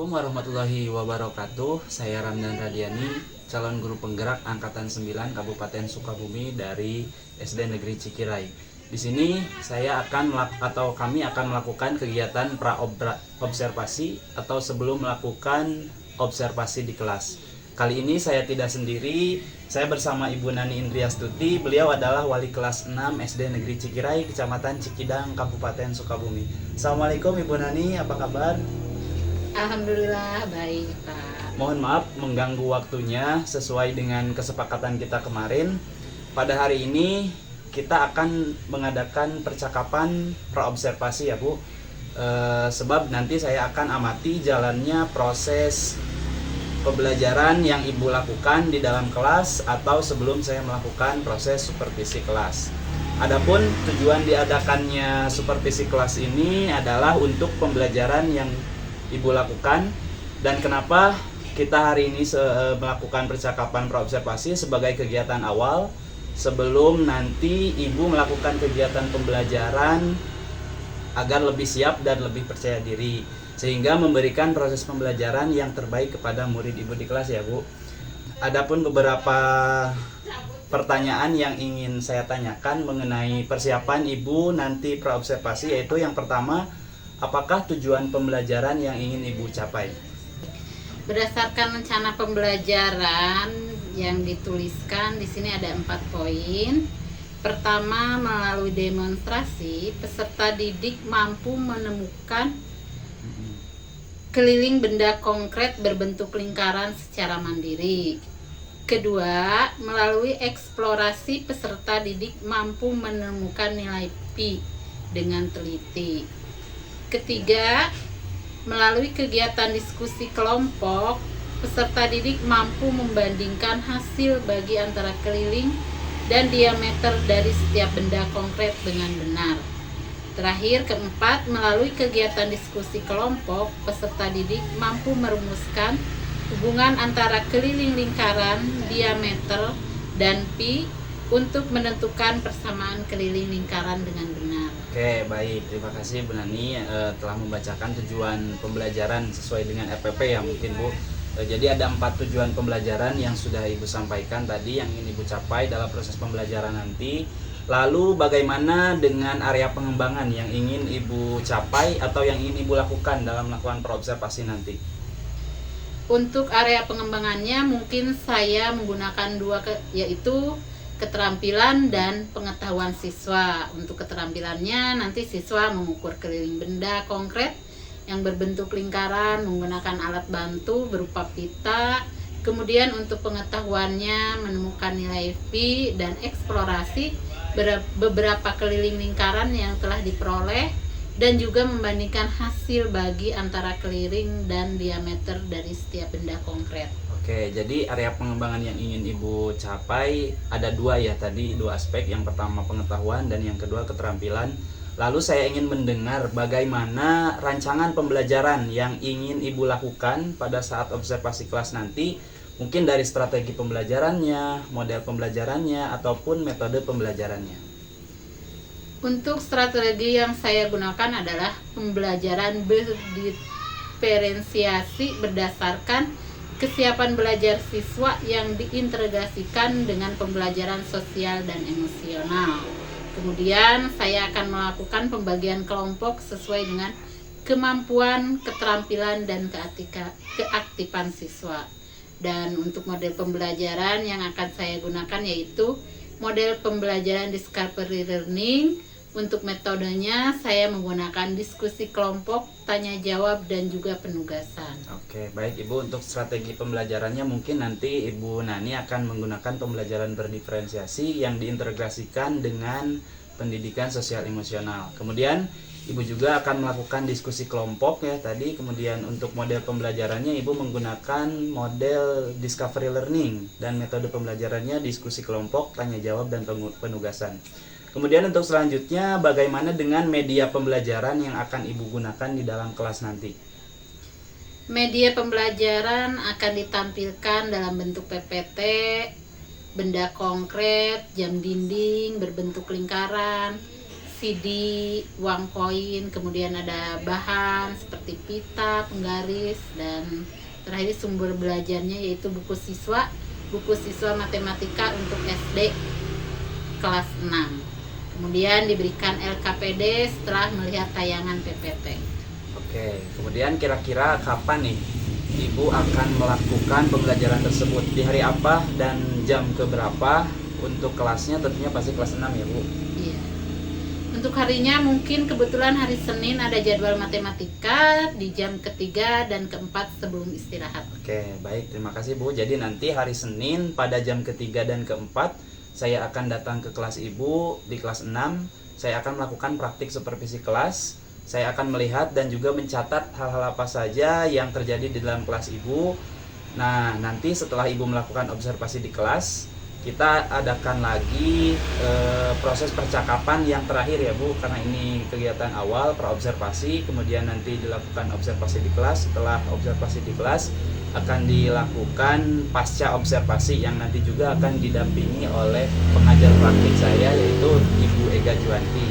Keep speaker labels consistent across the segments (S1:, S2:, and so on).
S1: Assalamualaikum warahmatullahi wabarakatuh. Saya Ramdan Radiani, calon guru penggerak angkatan 9 Kabupaten Sukabumi dari SD Negeri Cikirai. Di sini kami akan melakukan kegiatan pra-observasi atau sebelum melakukan observasi di kelas. Kali ini saya tidak sendiri, saya bersama Ibu Nani Indriastuti. Beliau adalah wali kelas 6 SD Negeri Cikirai, Kecamatan Cikidang, Kabupaten Sukabumi. Assalamualaikum Ibu Nani, apa kabar?
S2: Alhamdulillah baik, Pak.
S1: Mohon maaf mengganggu waktunya. Sesuai dengan kesepakatan kita kemarin, pada hari ini kita akan mengadakan percakapan praobservasi ya Bu. Sebab nanti saya akan amati jalannya proses pembelajaran yang Ibu lakukan di dalam kelas atau sebelum saya melakukan proses supervisi kelas. Adapun tujuan diadakannya supervisi kelas ini adalah untuk pembelajaran yang Ibu lakukan, dan kenapa kita hari ini melakukan percakapan praobservasi sebagai kegiatan awal sebelum nanti Ibu melakukan kegiatan pembelajaran agar lebih siap dan lebih percaya diri, sehingga memberikan proses pembelajaran yang terbaik kepada murid Ibu di kelas ya Bu. Adapun beberapa pertanyaan yang ingin saya tanyakan mengenai persiapan Ibu nanti praobservasi, yaitu yang pertama, apakah tujuan pembelajaran yang ingin Ibu capai?
S2: Berdasarkan rencana pembelajaran yang dituliskan di sini ada 4 poin. Pertama, melalui demonstrasi, peserta didik mampu menemukan keliling benda konkret berbentuk lingkaran secara mandiri. Kedua, melalui eksplorasi, peserta didik mampu menemukan nilai pi dengan teliti. Ketiga, melalui kegiatan diskusi kelompok, peserta didik mampu membandingkan hasil bagi antara keliling dan diameter dari setiap benda konkret dengan benar. Terakhir, keempat, melalui kegiatan diskusi kelompok, peserta didik mampu merumuskan hubungan antara keliling lingkaran, diameter, dan pi untuk menentukan persamaan keliling lingkaran dengan benar.
S1: Oke, baik. Terima kasih Bu Nani telah membacakan tujuan pembelajaran sesuai dengan RPP ya mungkin Bu. Jadi ada 4 tujuan pembelajaran yang sudah Ibu sampaikan tadi yang ingin Ibu capai dalam proses pembelajaran nanti. Lalu bagaimana dengan area pengembangan yang ingin Ibu capai atau yang ingin Ibu lakukan dalam melakukan praobservasi nanti?
S2: Untuk area pengembangannya mungkin saya menggunakan yaitu keterampilan dan pengetahuan siswa. Untuk keterampilannya nanti siswa mengukur keliling benda konkret yang berbentuk lingkaran menggunakan alat bantu berupa pita. Kemudian untuk pengetahuannya menemukan nilai pi dan eksplorasi beberapa keliling lingkaran yang telah diperoleh, dan juga membandingkan hasil bagi antara keliling dan diameter dari setiap benda konkret.
S1: Oke, jadi area pengembangan yang ingin Ibu capai ada 2 ya tadi, 2 aspek. Yang pertama pengetahuan dan yang kedua keterampilan. Lalu saya ingin mendengar bagaimana rancangan pembelajaran yang ingin Ibu lakukan pada saat observasi kelas nanti. Mungkin dari strategi pembelajarannya, model pembelajarannya, ataupun metode pembelajarannya.
S2: Untuk strategi yang saya gunakan adalah pembelajaran berdiferensiasi berdasarkan kesiapan belajar siswa yang diintegrasikan dengan pembelajaran sosial dan emosional. Kemudian saya akan melakukan pembagian kelompok sesuai dengan kemampuan, keterampilan, dan keaktifan siswa. Dan untuk model pembelajaran yang akan saya gunakan yaitu model pembelajaran discovery learning. Untuk metodenya saya menggunakan diskusi kelompok, tanya jawab, dan juga penugasan.
S1: Oke, baik Ibu. Untuk strategi pembelajarannya mungkin nanti Ibu Nani akan menggunakan pembelajaran berdiferensiasi yang diintegrasikan dengan pendidikan sosial emosional. Kemudian Ibu juga akan melakukan diskusi kelompok ya tadi. Kemudian untuk model pembelajarannya Ibu menggunakan model discovery learning, dan metode pembelajarannya diskusi kelompok, tanya jawab, dan penugasan. Kemudian untuk selanjutnya, bagaimana dengan media pembelajaran yang akan Ibu gunakan di dalam kelas nanti?
S2: Media pembelajaran akan ditampilkan dalam bentuk PPT, benda konkret, jam dinding berbentuk lingkaran, CD, uang koin, kemudian ada bahan seperti pita, penggaris, dan terakhir sumber belajarnya yaitu buku siswa matematika untuk SD kelas 6. Kemudian diberikan LKPD setelah melihat tayangan PPT.
S1: Oke, kemudian kira-kira kapan nih Ibu akan melakukan pembelajaran tersebut? Di hari apa dan jam keberapa? Untuk kelasnya tentunya pasti kelas 6 ya Bu?
S2: Iya. Untuk harinya mungkin kebetulan hari Senin ada jadwal matematika di jam ketiga dan keempat sebelum istirahat.
S1: Oke, baik, terima kasih Bu. Jadi nanti hari Senin pada jam ketiga dan keempat saya akan datang ke kelas Ibu di kelas 6. Saya akan melakukan praktik supervisi kelas. Saya akan melihat dan juga mencatat hal-hal apa saja yang terjadi di dalam kelas Ibu. Nah, nanti setelah Ibu melakukan observasi di kelas, kita adakan lagi proses percakapan yang terakhir ya Bu, karena ini kegiatan awal praobservasi, kemudian nanti dilakukan observasi di kelas. Setelah observasi di kelas akan dilakukan pasca observasi yang nanti juga akan didampingi oleh pengajar praktik saya yaitu Ibu Ega Juwanti.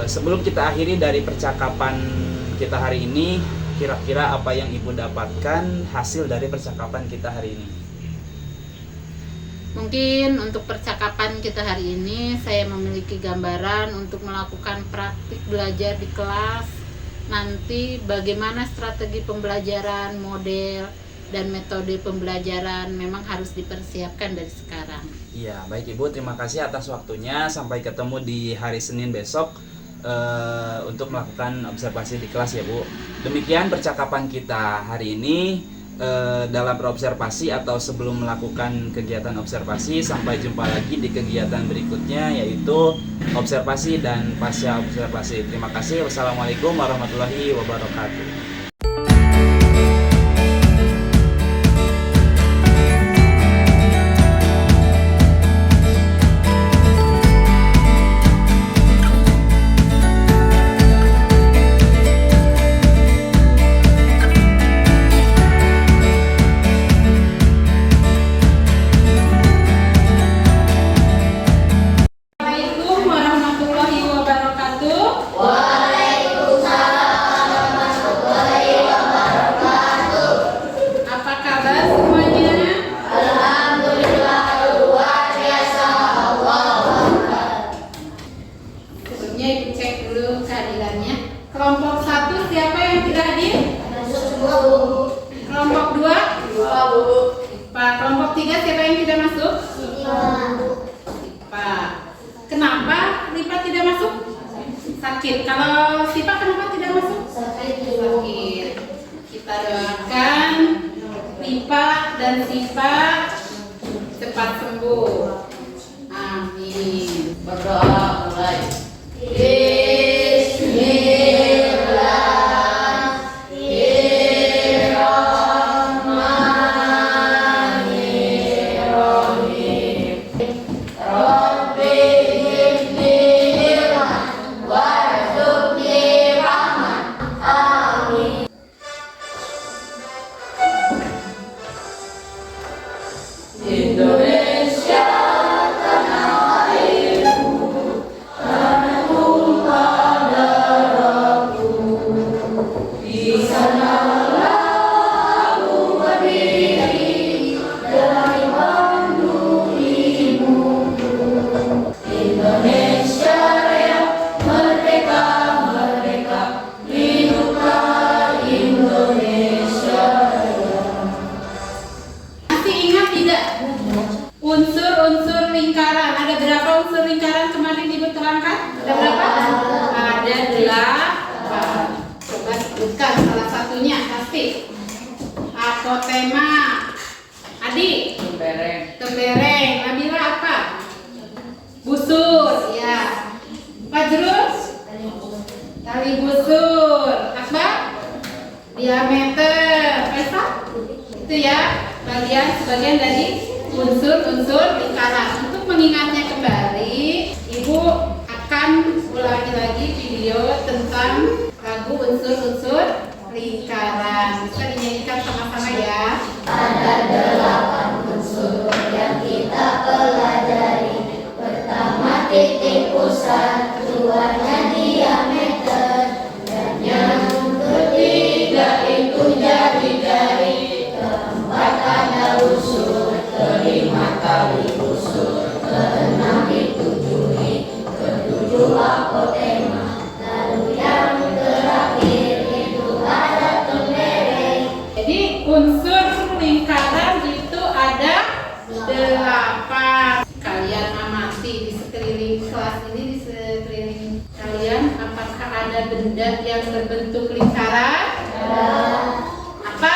S1: Sebelum kita akhiri dari percakapan kita hari ini, kira-kira apa yang Ibu dapatkan hasil dari percakapan kita hari ini?
S2: Mungkin untuk percakapan kita hari ini saya memiliki gambaran untuk melakukan praktik belajar di kelas. Nanti bagaimana strategi pembelajaran, model, dan metode pembelajaran memang harus dipersiapkan dari sekarang.
S1: Iya, baik Ibu, terima kasih atas waktunya. Sampai ketemu di hari Senin besok untuk melakukan observasi di kelas ya Bu. Demikian percakapan kita hari ini. Dalam berobservasi atau sebelum melakukan kegiatan observasi. Sampai jumpa lagi di kegiatan berikutnya yaitu observasi dan pasca observasi. Terima kasih. Wassalamualaikum warahmatullahi wabarakatuh.
S3: Kelompok 1 siapa yang tidak hadir? Kelompok 2? Pak. Kelompok 3 siapa yang tidak masuk? Pak. Kenapa Ripa tidak masuk? Sakit. Kalau Sipa kenapa tidak masuk? Sakit. Kita doakan Ripa dan Sipa cepat sembuh. Amin. Berdoa mulai. Unsur-unsur lingkaran. Ada berapa unsur lingkaran kemarin Ibu terangkan? Ada berapa? Ada 8. Coba sebutkan salah satunya pasti. Apotema. Adi? Tembereng. Nabila apa? Busur. Ya. Fajrul? Tali busur. Akbar? Diameter. Faisal? Itu ya sebagian dari unsur-unsur lingkaran. Untuk mengingatnya kembali, Ibu akan ulangi lagi video tentang lagu unsur-unsur lingkaran. Bisa dinyanyikan sama-sama ya.
S4: Ada 8 unsur yang kita pelajari. Pertama titik pusat, unsur, keenam ditujui, ketujuh apotema, lalu yang terakhir itu adatun dereng.
S2: Jadi unsur lingkaran itu ada 8. Kalian amati di sekeliling kelas ini, di sekeliling kalian, apakah ada benda yang berbentuk lingkaran? Apa?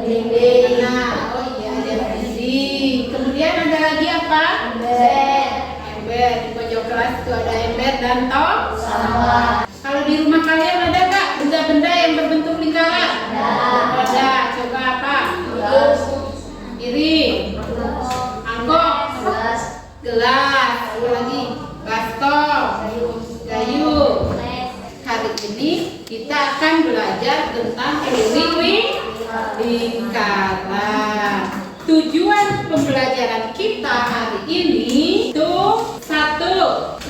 S4: Dinding.
S2: Nah, oh iya, ada dinding. Kemudian ada lagi apa? Ember. Di pojok kelas itu ada ember dan tong
S4: Sampah.
S2: Kalau di rumah kalian ada nggak benda-benda yang berbentuk lingkaran? Ada. Coba apa? Piring, mangkok, gelas, apa lagi? Baskom, gayung. Hari ini kita akan belajar tentang keliling lingkaran. Tujuan pembelajaran kita hari ini itu 1.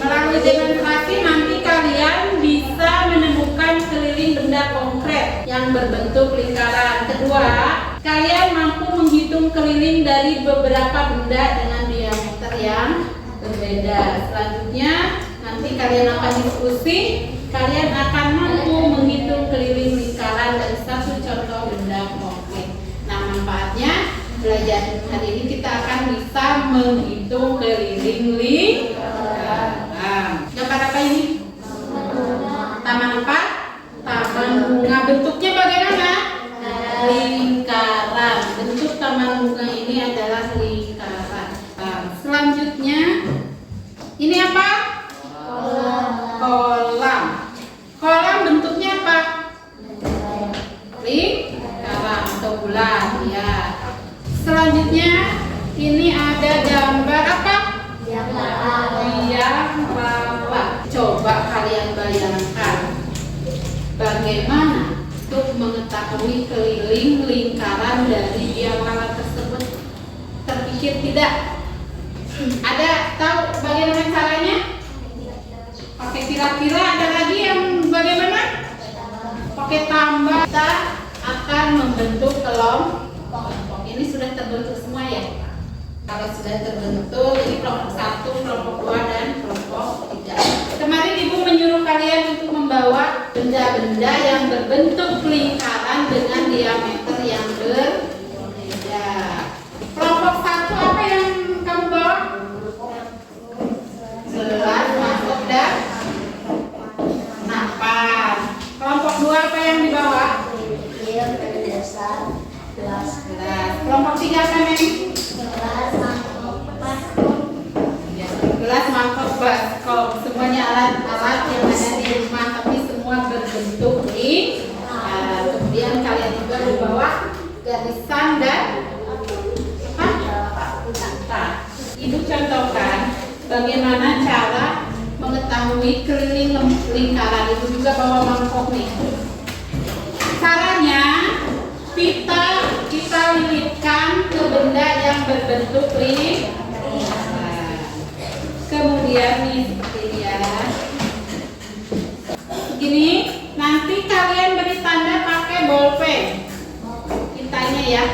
S2: Melalui demonstrasi nanti kalian bisa menemukan keliling benda konkret yang berbentuk lingkaran. 2. Kalian mampu menghitung keliling dari beberapa benda dengan diameter yang berbeda. Selanjutnya nanti kalian akan diskusi. Kalian akan mampu menghitung keliling lingkaran dari satu contoh benda konkret. Nah, manfaatnya belajar hari ini kita akan bisa menghitung keliling lingkaran. Gambar apa ini? Taman apa? Taman bunga. Bentuknya bagaimana? Lingkaran. Bentuk taman bunga ini adalah lingkaran. Selanjutnya ini apa? Kolam. Kolam bentuknya apa? Lingkaran atau bulat ya. Selanjutnya ini ada gambar apa? Biang laba. Coba kalian bayangkan bagaimana untuk mengetahui keliling lingkaran dari biang laba tersebut. Terpikir tidak? Ada tahu bagaimana caranya? Pakai kira-kira. Ada lagi yang bagaimana? Pakai tambah. Kita akan membentuk kelompok. Ini sudah terbentuk semua ya. Kalau sudah terbentuk, ini kelompok 1, kelompok 2, dan kelompok 3. Kemarin Ibu menyuruh kalian untuk membawa benda-benda yang berbentuk lingkaran dengan diameter yang berbeda. Kelompok 1 apa yang kamu bawa? Gelas, mangkok, dan napas. Kelompok 2 apa yang dibawa? Gelas. Kelompok 3 apa nih? Gelas, mangkok, baskom. Semuanya alat-alat yang ada di rumah, tapi semua berbentuk lingkaran. Kemudian kalian juga membawa garisan dan kata. Ibu contohkan bagaimana cara mengetahui keliling lingkaran. Ibu juga bawa mangkok nih. Caranya kita lilitkan ke benda yang berbentuk lingkaran. Kemudian nih seperti ini ya. Begini, nanti kalian beri tanda pakai bolpen. Kitanya ya.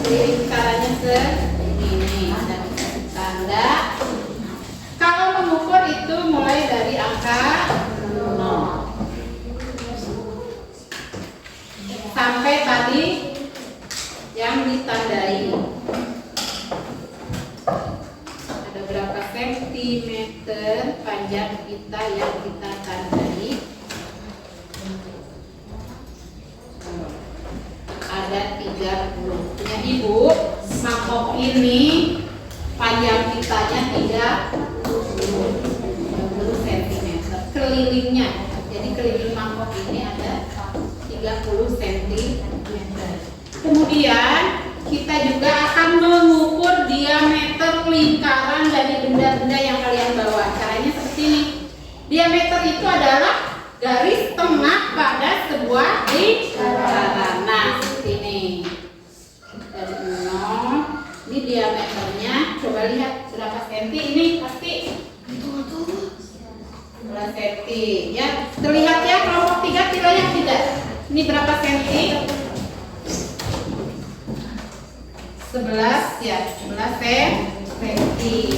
S2: Jadi caranya segini, dan tanda. Kalau mengukur itu mulai dari angka 0 sampai tadi yang ditandai. Ada berapa sentimeter panjang kita yang kita tandai? Ada 30. Punya Ibu, mangkok ini panjang kitanya 30 cm. Kelilingnya, jadi keliling mangkok ini ada 30 cm. Kemudian kita juga akan mengukur diameter lingkaran dari benda-benda yang kalian bawa. Caranya seperti ini. Diameter itu adalah garis tengah pada sebuah lingkaran. Nah, seperti ini. Dari 0, ini diameternya. Coba lihat berapa senti ini pasti. 12 senti. Ya, terlihat ya kelompok 3 kita lihat tidak? Ini berapa senti? 11 ya, 11 senti.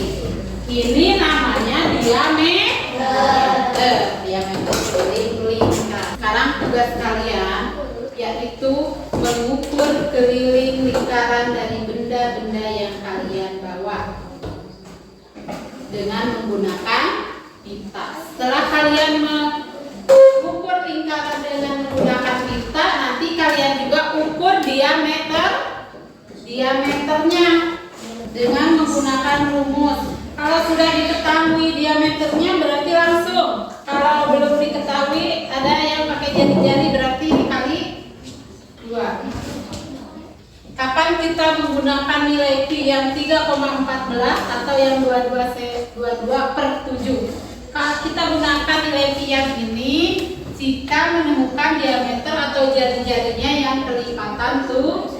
S2: Ini namanya diameter keliling lingkar. Sekarang tugas kalian yaitu mengukur keliling lingkaran dari benda-benda yang kalian bawa dengan menggunakan pita. Setelah kalian mengukur lingkaran dengan menggunakan pita, nanti kalian juga ukur diameternya dengan menggunakan rumus. Kalau sudah diketahui diameternya berarti langsung. Kalau belum diketahui, ada yang pakai jari-jari berarti dikali 2. Kapan kita menggunakan nilai pi yang 3,14 atau yang 22/7? Kalau kita gunakan nilai pi yang ini jika menemukan diameter atau jari-jarinya yang kelipatan 7.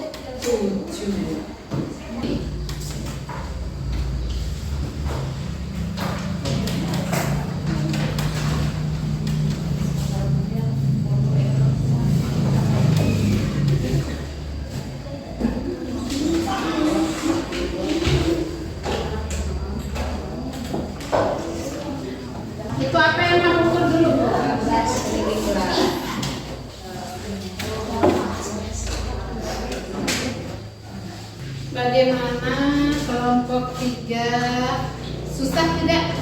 S2: Itu apa yang mau ukur dulu? Bagaimana kelompok 3? Susah tidak?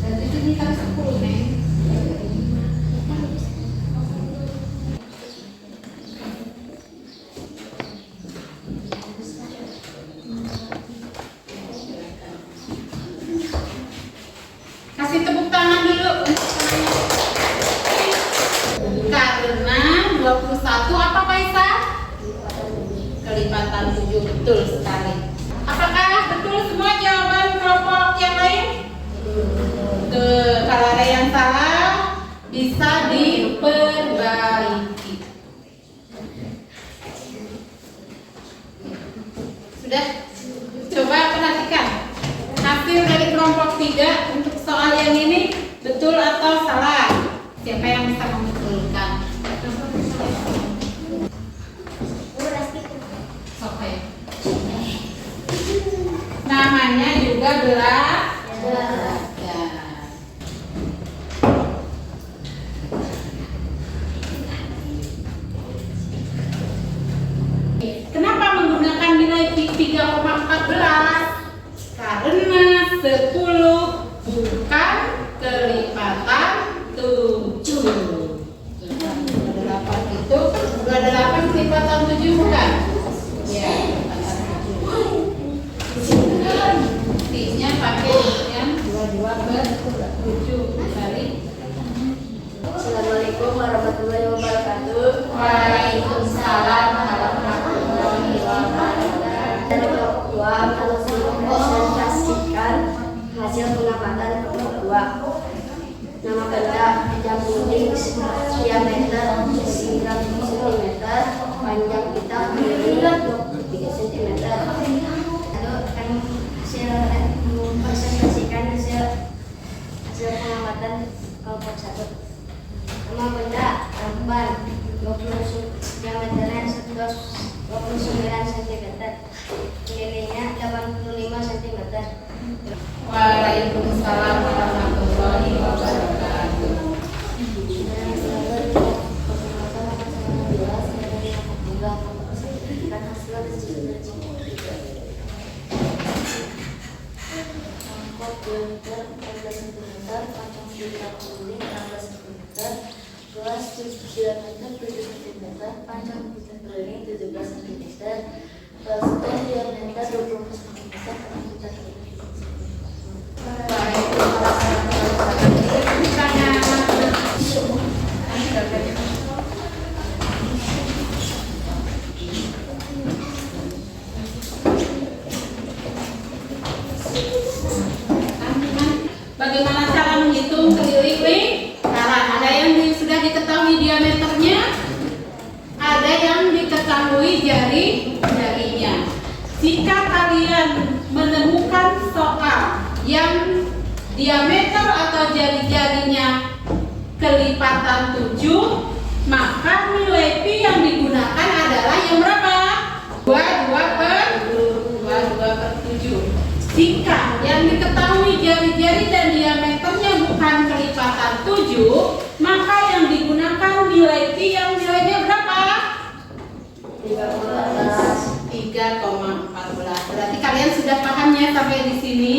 S2: Berarti ini kan 10 nih. Kasih tepuk tangan dulu. Karena 21 apa Faisal? Kelipatan 7, betul sekali. Apakah betul semua jawaban kelompok yang lain? Kalau ada yang salah bisa diperbaiki. Sudah? Coba perhatikan hasil dari kelompok 3 untuk soal yang ini betul atau salah. Siapa yang bisa membetulkan? Oke. Namanya juga belajar. Kenapa menggunakan nilai pi 3,14? Karena 10 bukan kelipatan 7. 28 itu 28 kelipatan 7 bukan? Ya, P-nya pakai yang 22/7 kali.
S4: Assalamualaikum warahmatullahi wabarakatuh.
S2: Waalaikumsalam warahmatullahi wabarakatuh.
S4: Dari kelompok 2 harus mempresentasikan hasil pengamatan kelompok 2. Nama benda jam kuning diameter 9 cm, panjang pita keliling 23 cm. Lalu akan mempresentasikan hasil pengamatan kelompok 1. Nama benda rampan 20 diameternya 29 cm, kelilingnya 85 cm.
S2: Waalaikumsalam warahmatullahi wabarakatuh.
S4: Luas 9 meter 7 cm, panjang pita keliling 17 cm, square diameter 20 cm, panjang pita keliling 20 cm.
S2: Bagaimana cara menghitung keliling lingkaran? Ada yang sudah diketahui diameternya, ada yang diketahui jari-jarinya. Jika kalian menemukan soal yang diameter atau atau jari-jarinya kelipatan 7, maka nilai pi yang digunakan adalah yang berapa? 22/7. Jika yang diketahui jari-jari dan diameternya bukan kelipatan 7, maka yang digunakan nilai pi yang nilainya berapa? 3,14. Berarti kalian sudah paham ya sampai di sini.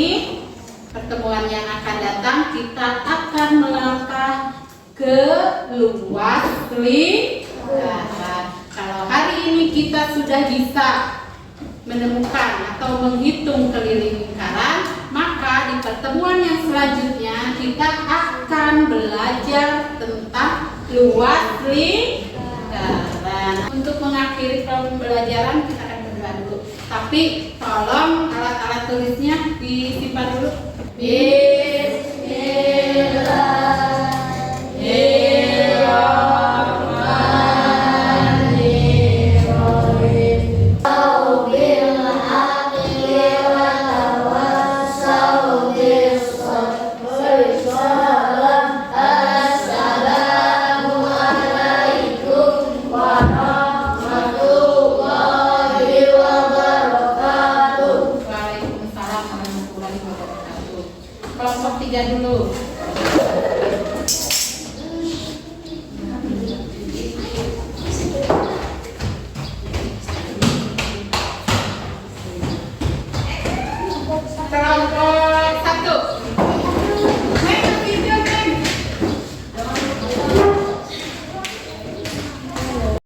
S2: Pertemuan yang akan datang kita akan melangkah ke luas lingkaran. Kalau hari ini kita sudah bisa menemukan atau menghitung keliling lingkaran, maka di pertemuan yang selanjutnya kita akan belajar tentang luas lingkaran. Untuk mengakhiri pembelajaran kita akan berdoa dulu. Tapi tolong alat-alat tulisnya disimpan dulu. Waalaikumsalam warahmatullahi wabarakatuh. Kelompok 3 dulu. Kelompok